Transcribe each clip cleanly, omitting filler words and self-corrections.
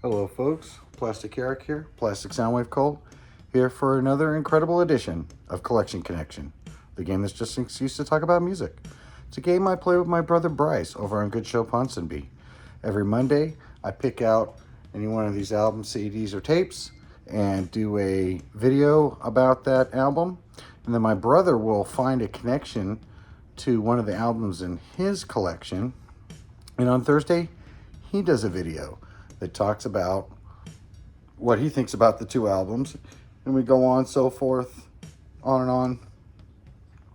Hello, folks. Plastic Eric here, Plastic Soundwave Cult, here for another incredible edition of Collection Connection, the game that's just an excuse to talk about music. It's a game I play with my brother Bryce over on Good Show Ponsonby. Every Monday, I pick out any one of these albums, CDs, or tapes and do a video about that album. And then my brother will find a connection to one of the albums in his collection. And on Thursday, he does a video that talks about what he thinks about the two albums. And we go on, so forth, on and on.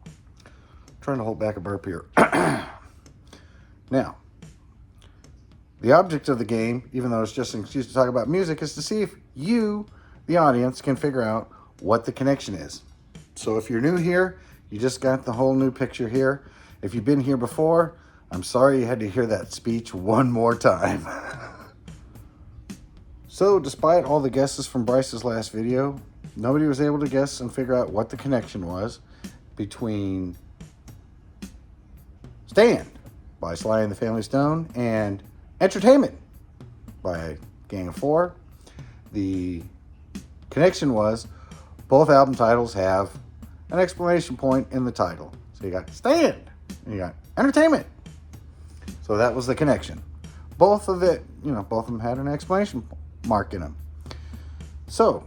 I'm trying to hold back a burp here. Now, the object of the game, even though it's just an excuse to talk about music, is to see if you, the audience, can figure out what the connection is. So if you're new here, you just got the whole new picture here. If you've been here before, I'm sorry you had to hear that speech one more time. So, despite all the guesses from Bryce's last video, nobody was able to guess and figure out what the connection was between Stand by Sly and the Family Stone and Entertainment by Gang of Four. The connection was both album titles have an exclamation point in the title. So you got Stand and you got Entertainment. So that was the connection. Both of them had an exclamation mark in them. So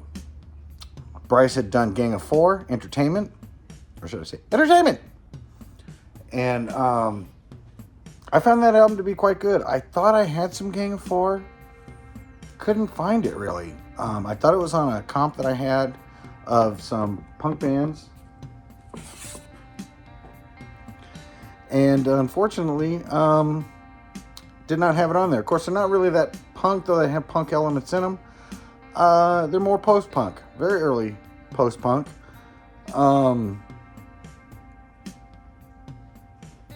Bryce had done Gang of Four, Entertainment, or should I say Entertainment. And I found that album to be quite good. I thought I had some Gang of Four. Couldn't find it really. I thought it was on a comp that I had of some punk bands. And unfortunately, did not have it on there. Of course, they're not really that punk, though they have punk elements in them. They're more post-punk. Very early post-punk. I've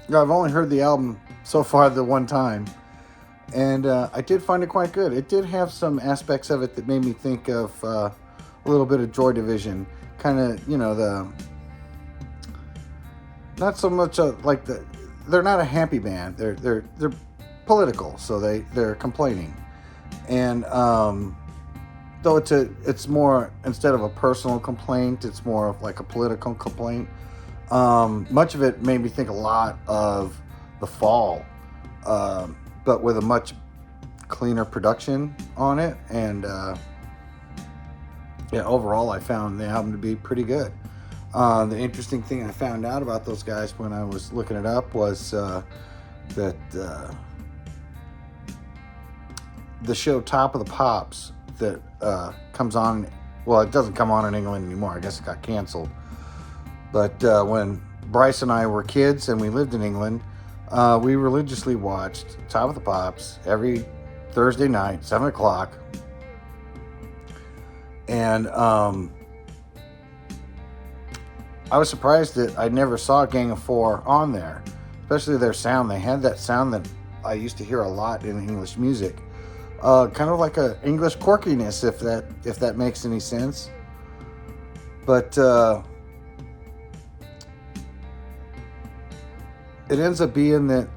only heard the album so far the one time. And I did find it quite good. It did have some aspects of it that made me think of a little bit of Joy Division. Kind of, not so much they're not a happy band. They're political, so they're complaining. And though it's more, instead of a personal complaint, it's more of like a political complaint. Much of it made me think a lot of The Fall, but with a much cleaner production on it. And overall, I found the album to be pretty good. The interesting thing I found out about those guys when I was looking it up was that the show Top of the Pops that comes on, well, it doesn't come on in England anymore. I guess it got canceled. But when Bryce and I were kids and we lived in England, we religiously watched Top of the Pops every Thursday night, 7 o'clock. And I was surprised that I never saw Gang of Four on there, especially their sound. They had that sound that I used to hear a lot in English music. Kind of like a English quirkiness, if that makes any sense. But it ends up being that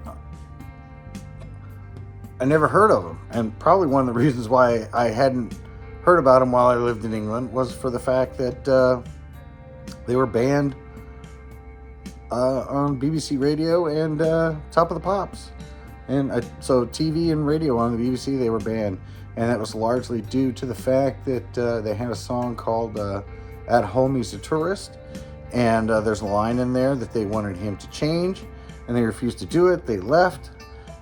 I never heard of them, and probably one of the reasons why I hadn't heard about them while I lived in England was for the fact that they were banned on BBC Radio and Top of the Pops. And so TV and radio on the BBC, they were banned. And that was largely due to the fact that they had a song called At Home He's a Tourist. And there's a line in there that they wanted him to change. And they refused to do it. They left.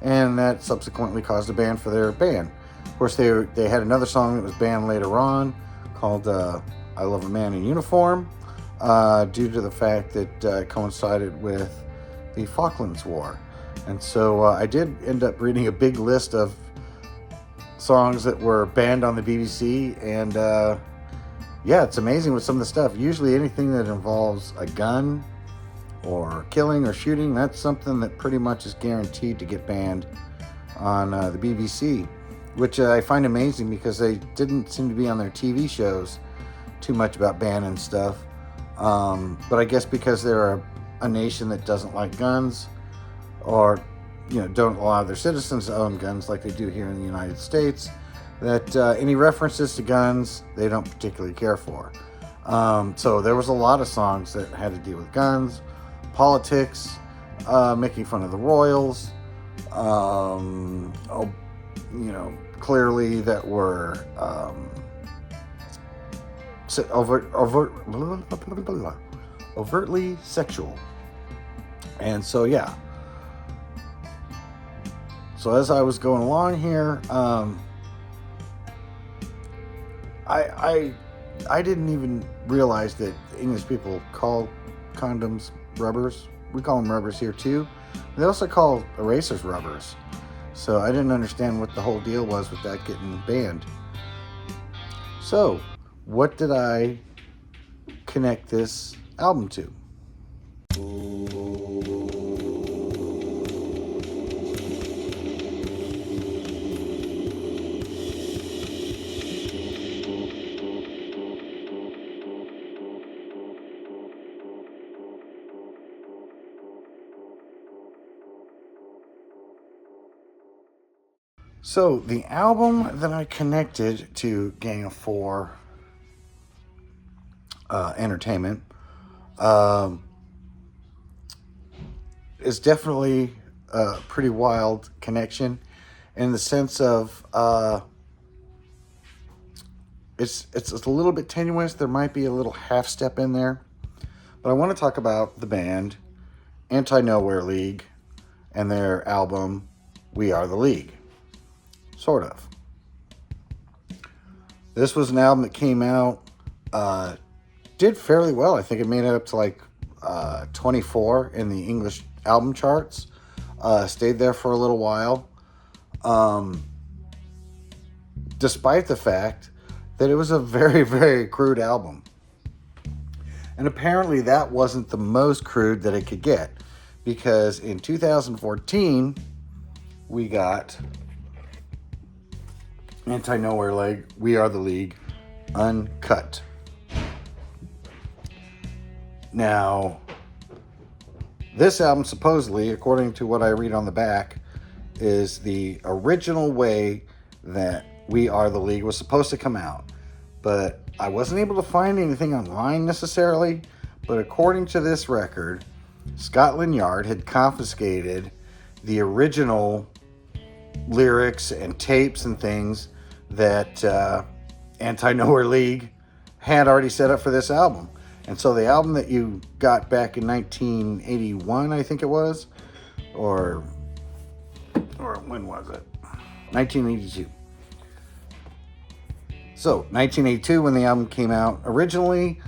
And that subsequently caused a ban for their band. Of course, they had another song that was banned later on called I Love a Man in Uniform. Due to the fact that it coincided with the Falklands War. And so I did end up reading a big list of songs that were banned on the BBC. And it's amazing with some of the stuff. Usually anything that involves a gun or killing or shooting, that's something that pretty much is guaranteed to get banned on the BBC. Which I find amazing because they didn't seem to be on their TV shows too much about banning stuff. But I guess because they're a nation that doesn't like guns, or don't allow their citizens to own guns like they do here in the United States, that any references to guns they don't particularly care for. So there was a lot of songs that had to deal with guns, politics, making fun of the royals, clearly that were overtly sexual. And so, yeah. So as I was going along here, I didn't even realize that English people call condoms rubbers. We call them rubbers here too. They also call erasers rubbers. So I didn't understand what the whole deal was with that getting banned. So, what did I connect this album to? So the album that I connected to Gang of Four Entertainment is definitely a pretty wild connection in the sense of it's a little bit tenuous. There might be a little half step in there, but I want to talk about the band Anti-Nowhere League and their album We Are the League. Sort of. This was an album that came out, did fairly well. I think it made it up to like 24 in the English album charts. Stayed there for a little while. Despite the fact that it was a very, very crude album. And apparently that wasn't the most crude that it could get. Because in 2014, we got Anti-Nowhere League, We Are the League, uncut. Now, this album supposedly, according to what I read on the back, is the original way that We Are the League was supposed to come out. But I wasn't able to find anything online necessarily, but according to this record, Scotland Yard had confiscated the original lyrics and tapes and things that Anti-Nowhere League had already set up for this album. And so the album that you got back in 1981, I think it was, or when was it? 1982. So 1982 when the album came out originally,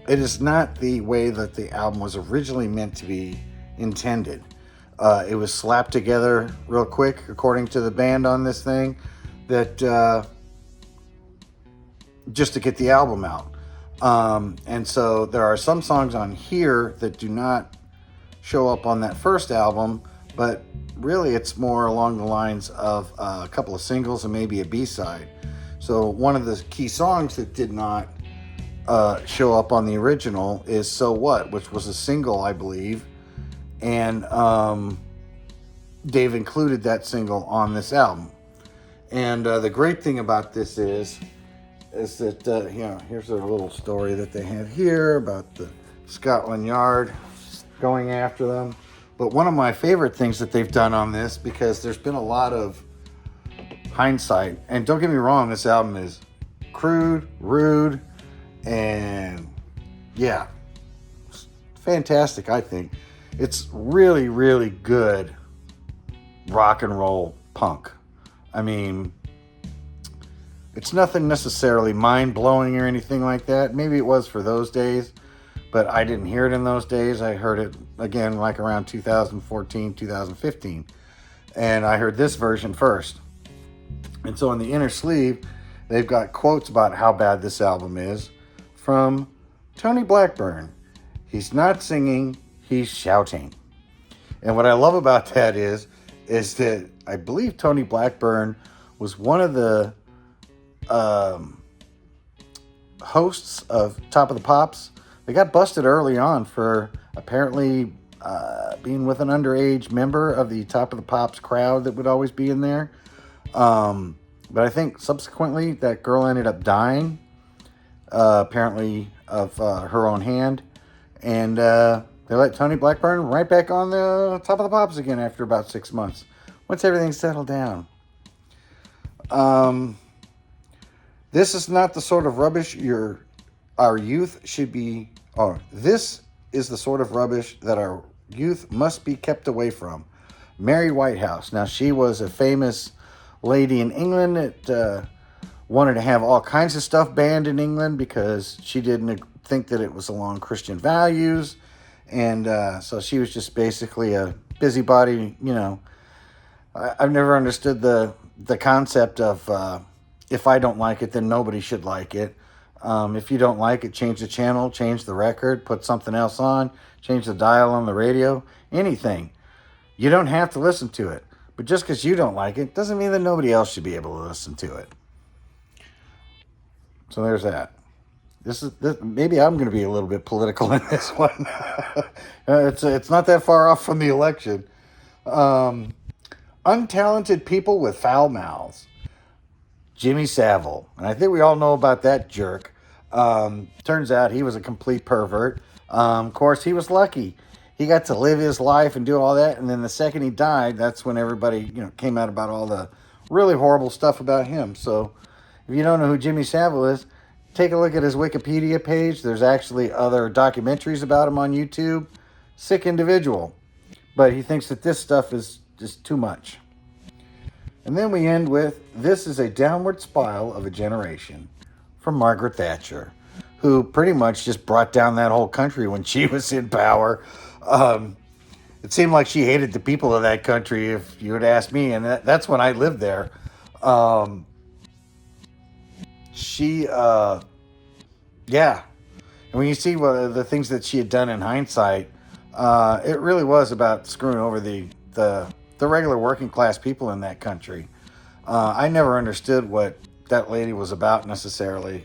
it is not the way that the album was originally meant to be intended. It was slapped together real quick, according to the band on this thing, that just to get the album out. And so there are some songs on here that do not show up on that first album, but really it's more along the lines of a couple of singles and maybe a B-side. So one of the key songs that did not show up on the original is So What, which was a single, I believe. And Dave included that single on this album. And the great thing about this is that, here's a little story that they have here about the Scotland Yard going after them. But one of my favorite things that they've done on this, because there's been a lot of hindsight, and don't get me wrong, this album is crude, rude, and yeah, fantastic, I think. It's really, really good rock and roll punk. I mean, it's nothing necessarily mind-blowing or anything like that. Maybe it was for those days, but I didn't hear it in those days. I heard it, again, like around 2014, 2015. And I heard this version first. And so in the inner sleeve, they've got quotes about how bad this album is from Tony Blackburn. He's not singing, he's shouting. And what I love about that is that I believe Tony Blackburn was one of the hosts of Top of the Pops. They got busted early on for apparently being with an underage member of the Top of the Pops crowd that would always be in there. But I think subsequently that girl ended up dying, apparently of her own hand. And they let Tony Blackburn right back on the Top of the Pops again after about 6 months, once everything settled down. This is not the sort of rubbish our youth should be. Oh, this is the sort of rubbish that our youth must be kept away from. Mary Whitehouse. Now, she was a famous lady in England that wanted to have all kinds of stuff banned in England because she didn't think that it was along Christian values. And so she was just basically a busybody, you know. I've never understood the concept of if I don't like it, then nobody should like it. If you don't like it, change the channel, change the record, put something else on, change the dial on the radio, anything. You don't have to listen to it. But just because you don't like it doesn't mean that nobody else should be able to listen to it. So there's that. This maybe I'm going to be a little bit political in this one. It's not that far off from the election. Untalented people with foul mouths. Jimmy Savile. And I think we all know about that jerk. Turns out he was a complete pervert. Of course, he was lucky. He got to live his life and do all that. And then the second he died, that's when everybody, came out about all the really horrible stuff about him. So if you don't know who Jimmy Savile is, take a look at his Wikipedia page. There's actually other documentaries about him on YouTube. Sick individual. But he thinks that this stuff is just too much. And then we end with, this is a downward spiral of a generation, from Margaret Thatcher, who pretty much just brought down that whole country when she was in power. It seemed like she hated the people of that country, if you would ask me, and that's when I lived there. Yeah. And when you see the things that she had done in hindsight, it really was about screwing over the regular working class people in that country. I never understood what that lady was about necessarily.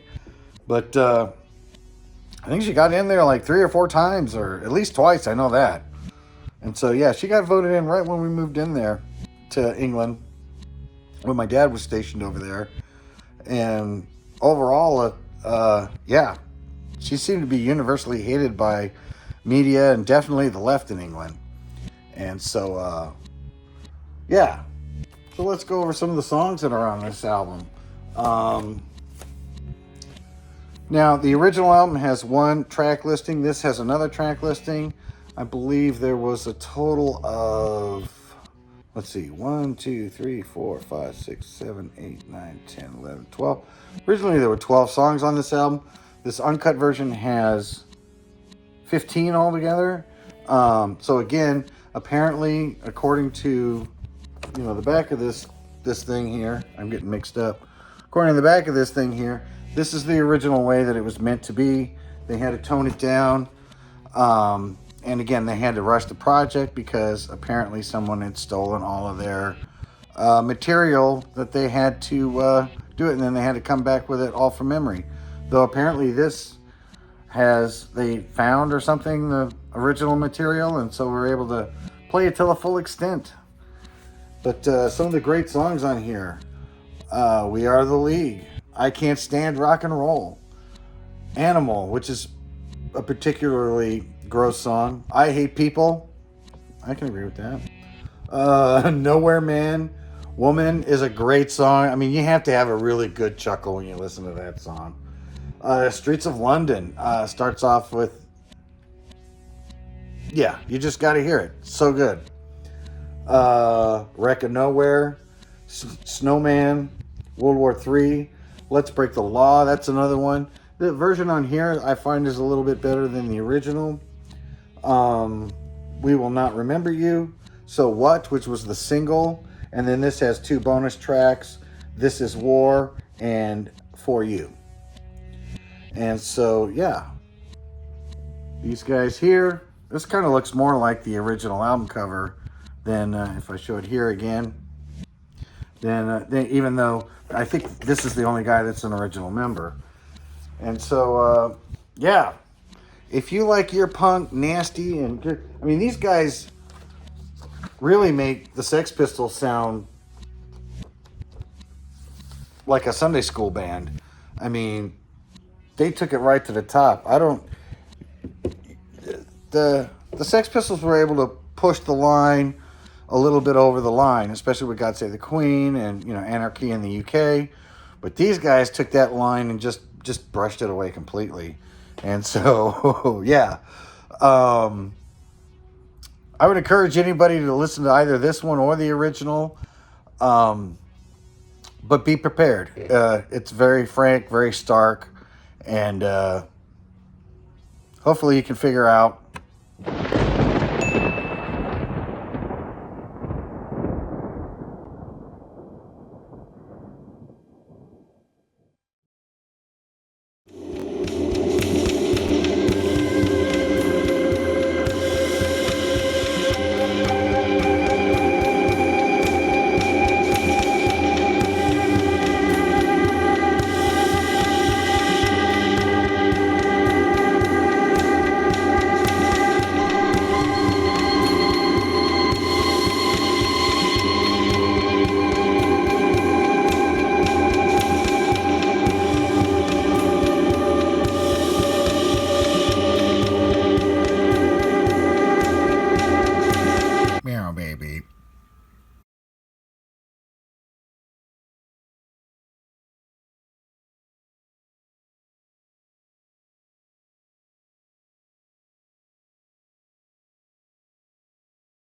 But I think she got in there like 3 or 4 times, or at least twice, I know that. And so, yeah, she got voted in right when we moved in there to England, when my dad was stationed over there. And overall, yeah, she seemed to be universally hated by media and definitely the left in England. And so, yeah. So let's go over some of the songs that are on this album. Now, the original album has 1 track listing. This has another track listing. I believe there was a total of, let's see, 1, 2, 3, 4, 5, 6, 7, 8, 9, 10, 11, 12. Originally, there were 12 songs on this album. This uncut version has 15 altogether. So again, apparently, according to the back of this thing here, I'm getting mixed up. According to the back of this thing here, this is the original way that it was meant to be. They had to tone it down. And again, they had to rush the project because apparently someone had stolen all of their material that they had to do it, and then they had to come back with it all from memory. Though apparently they found or something, the original material, and so we're able to play it to the full extent. But some of the great songs on here, We Are the League, I Can't Stand Rock and Roll, Animal, which is a particularly gross song, I Hate People, I can agree with that. Nowhere Man, Woman is a great song. I mean, you have to have a really good chuckle when you listen to that song. Streets of London starts off with, yeah, you just got to hear it. So good. Wreck of Nowhere, Snowman, World War III, Let's Break the Law, that's another one. The version on here I find is a little bit better than the original. We Will Not Remember You, So What, which was the single, and then this has 2 bonus tracks, This Is War and For You. And so, yeah, these guys here, this kind of looks more like the original album cover than if I show it here again. Then even though I think this is the only guy that's an original member. And so, yeah, if you like your punk nasty and good, I mean, these guys really make the Sex Pistols sound like a Sunday school band. I mean, they took it right to the top. I don't. The Sex Pistols were able to push the line a little bit over the line, especially with God Save the Queen and Anarchy in the UK. But these guys took that line and just brushed it away completely. And so, yeah. I would encourage anybody to listen to either this one or the original. But be prepared. It's very frank, very stark. And hopefully you can figure out